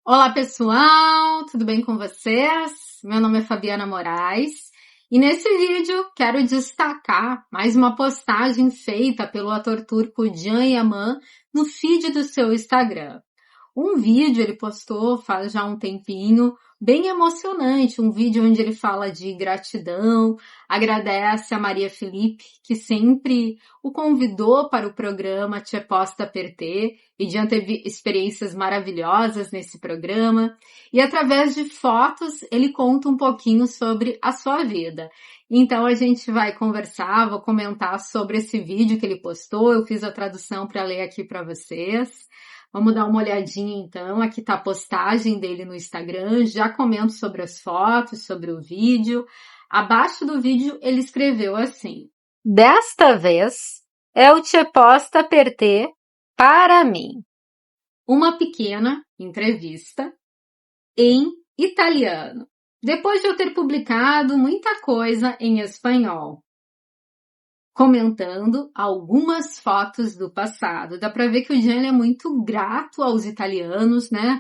Olá pessoal, tudo bem com vocês? Meu nome é Fabiana Moraes e nesse vídeo quero destacar mais uma postagem feita pelo ator turco Can Yaman no feed do seu Instagram. Um vídeo ele postou faz já um tempinho, bem emocionante, um vídeo onde ele fala de gratidão, agradece a Maria Felipe, que sempre o convidou para o programa Te Posta Per Te, e já teve experiências maravilhosas nesse programa, e através de fotos ele conta um pouquinho sobre a sua vida. Então a gente vai conversar, vou comentar sobre esse vídeo que ele postou, eu fiz a tradução para ler aqui para vocês. Vamos dar uma olhadinha então, aqui está a postagem dele no Instagram, já comento sobre as fotos, sobre o vídeo. Abaixo do vídeo ele escreveu assim: "Desta vez eu te posta per te para mim." Uma pequena entrevista em italiano, depois de eu ter publicado muita coisa em espanhol, comentando algumas fotos do passado. Dá para ver que o Can é muito grato aos italianos, né?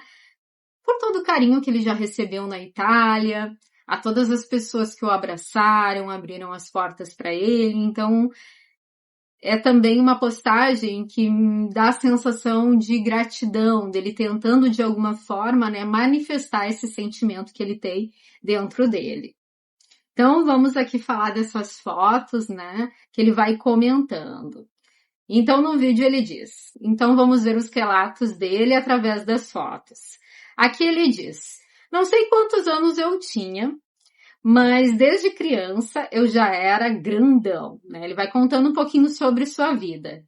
Por todo o carinho que ele já recebeu na Itália, a todas as pessoas que o abraçaram, abriram as portas para ele. Então, é também uma postagem que dá a sensação de gratidão, dele tentando de alguma forma, né, manifestar esse sentimento que ele tem dentro dele. Então, vamos aqui falar dessas fotos, né, que ele vai comentando. Então, no vídeo ele diz, então vamos ver os relatos dele através das fotos. Aqui ele diz, não sei quantos anos eu tinha, mas desde criança eu já era grandão, né? Ele vai contando um pouquinho sobre sua vida.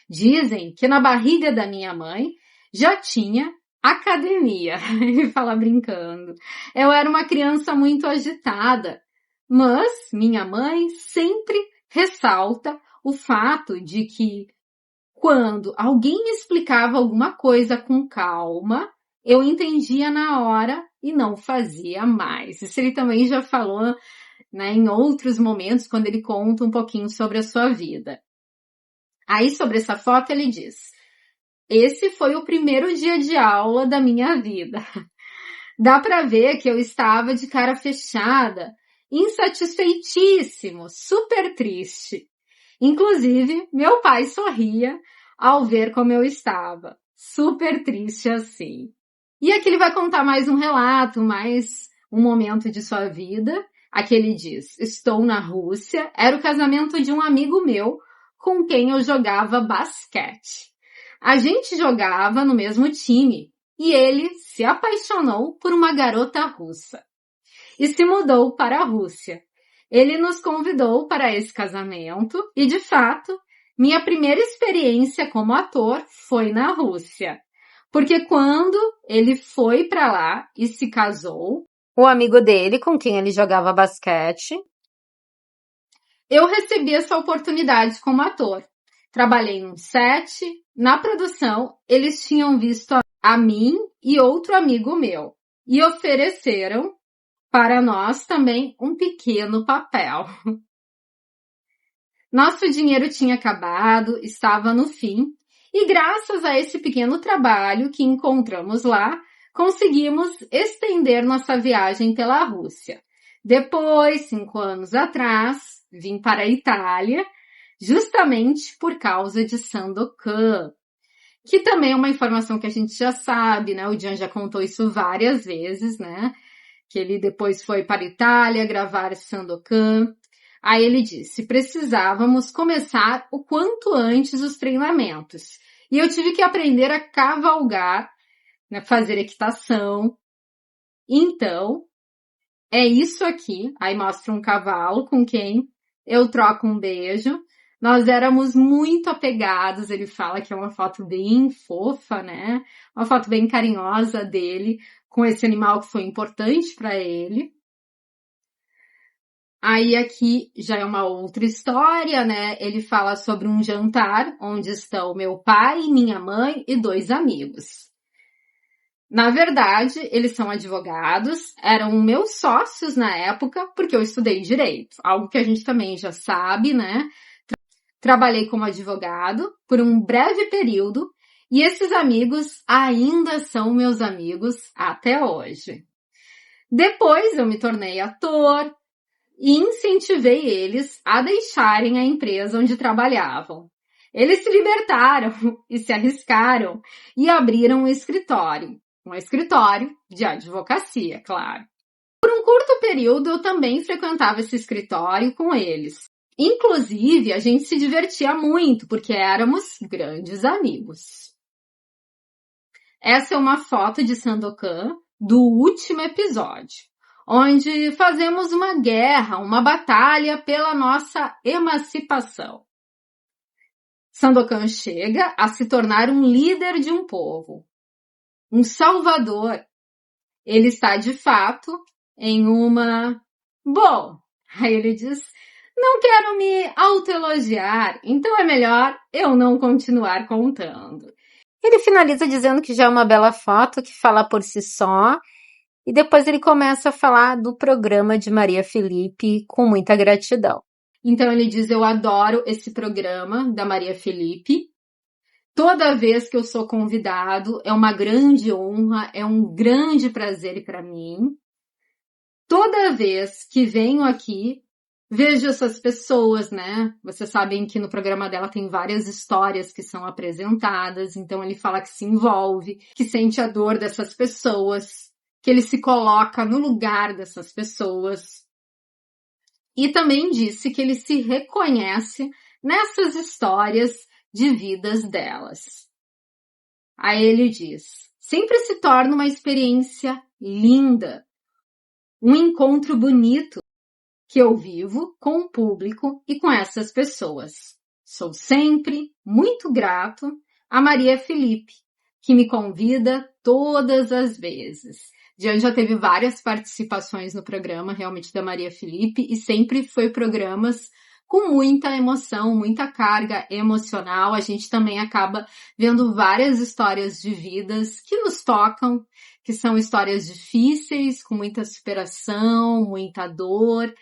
Dizem que na barriga da minha mãe já tinha academia. Ele fala brincando. Eu era uma criança muito agitada, mas minha mãe sempre ressalta o fato de que quando alguém explicava alguma coisa com calma, eu entendia na hora e não fazia mais. Isso ele também já falou, né, em outros momentos, quando ele conta um pouquinho sobre a sua vida. Aí, sobre essa foto, ele diz, esse foi o primeiro dia de aula da minha vida. Dá para ver que eu estava de cara fechada, insatisfeitíssimo, super triste. Inclusive, meu pai sorria ao ver como eu estava, super triste assim. E aqui ele vai contar mais um relato, mais um momento de sua vida. Aqui ele diz, estou na Rússia, era o casamento de um amigo meu com quem eu jogava basquete. A gente jogava no mesmo time e ele se apaixonou por uma garota russa e se mudou para a Rússia. Ele nos convidou para esse casamento e, de fato, minha primeira experiência como ator foi na Rússia. Porque quando ele foi para lá e se casou, o amigo dele com quem ele jogava basquete, eu recebi essa oportunidade como ator. Trabalhei num set, na produção, eles tinham visto a mim e outro amigo meu e ofereceram para nós também um pequeno papel. Nosso dinheiro tinha acabado, estava no fim, e graças a esse pequeno trabalho que encontramos lá, conseguimos estender nossa viagem pela Rússia. Depois, 5 anos atrás, vim para a Itália, justamente por causa de Sandokan, que também é uma informação que a gente já sabe, né? O Can já contou isso várias vezes, né? Que ele depois foi para a Itália gravar Sandokan. Aí ele disse, precisávamos começar o quanto antes os treinamentos. E eu tive que aprender a cavalgar, né, fazer equitação. Então, é isso aqui. Aí mostra um cavalo com quem eu troco um beijo. Nós éramos muito apegados, ele fala que é uma foto bem fofa, né? Uma foto bem carinhosa dele com esse animal que foi importante para ele. Aí aqui já é uma outra história, né? Ele fala sobre um jantar onde estão meu pai, minha mãe e 2 amigos. Na verdade, eles são advogados, eram meus sócios na época, porque eu estudei direito. Algo que a gente também já sabe, né? Trabalhei como advogado por um breve período E esses amigos ainda são meus amigos até hoje. Depois eu me tornei ator e incentivei eles a deixarem a empresa onde trabalhavam. Eles se libertaram e se arriscaram e abriram um escritório de advocacia, claro. Por um curto período eu também frequentava esse escritório com eles. Inclusive, a gente se divertia muito porque éramos grandes amigos. Essa é uma foto de Sandokan do último episódio, onde fazemos uma guerra, uma batalha pela nossa emancipação. Sandokan chega a se tornar um líder de um povo, um salvador. Ele está, de fato, em uma... Bom, aí ele diz, não quero me autoelogiar, então é melhor eu não continuar contando. Ele finaliza dizendo que já é uma bela foto, que fala por si só, e depois ele começa a falar do programa de Maria Felipe com muita gratidão. Então ele diz, eu adoro esse programa da Maria Felipe. Toda vez que eu sou convidado, é uma grande honra, é um grande prazer para mim. Toda vez que venho aqui, vejo essas pessoas, né? Vocês sabem que no programa dela tem várias histórias que são apresentadas, então ele fala que se envolve, que sente a dor dessas pessoas, que ele se coloca no lugar dessas pessoas. E também disse que ele se reconhece nessas histórias de vidas delas. Aí ele diz, sempre se torna uma experiência linda, um encontro bonito que eu vivo com o público e com essas pessoas. Sou sempre muito grato a Maria Felipe, que me convida todas as vezes. Diane já teve várias participações no programa, realmente, da Maria Felipe, e sempre foi programas com muita emoção, muita carga emocional. A gente também acaba vendo várias histórias de vidas que nos tocam, que são histórias difíceis, com muita superação, muita dor.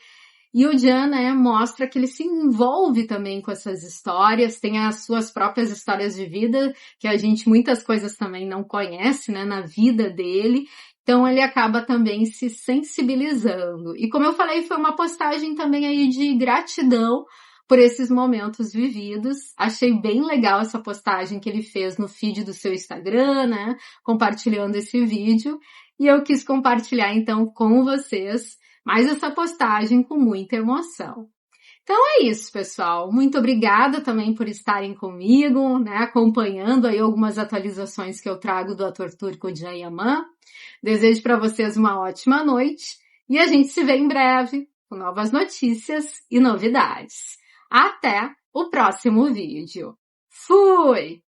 E o Jan, né, mostra que ele se envolve também com essas histórias, tem as suas próprias histórias de vida, que a gente muitas coisas também não conhece, né, na vida dele. Então ele acaba também se sensibilizando. E como eu falei, foi uma postagem também aí de gratidão por esses momentos vividos. Achei bem legal essa postagem que ele fez no feed do seu Instagram, né, compartilhando esse vídeo. E eu quis compartilhar então com vocês mais essa postagem com muita emoção. Então é isso, pessoal. Muito obrigada também por estarem comigo, né, acompanhando aí algumas atualizações que eu trago do ator turco Can Yaman. Desejo para vocês uma ótima noite e a gente se vê em breve com novas notícias e novidades. Até o próximo vídeo. Fui!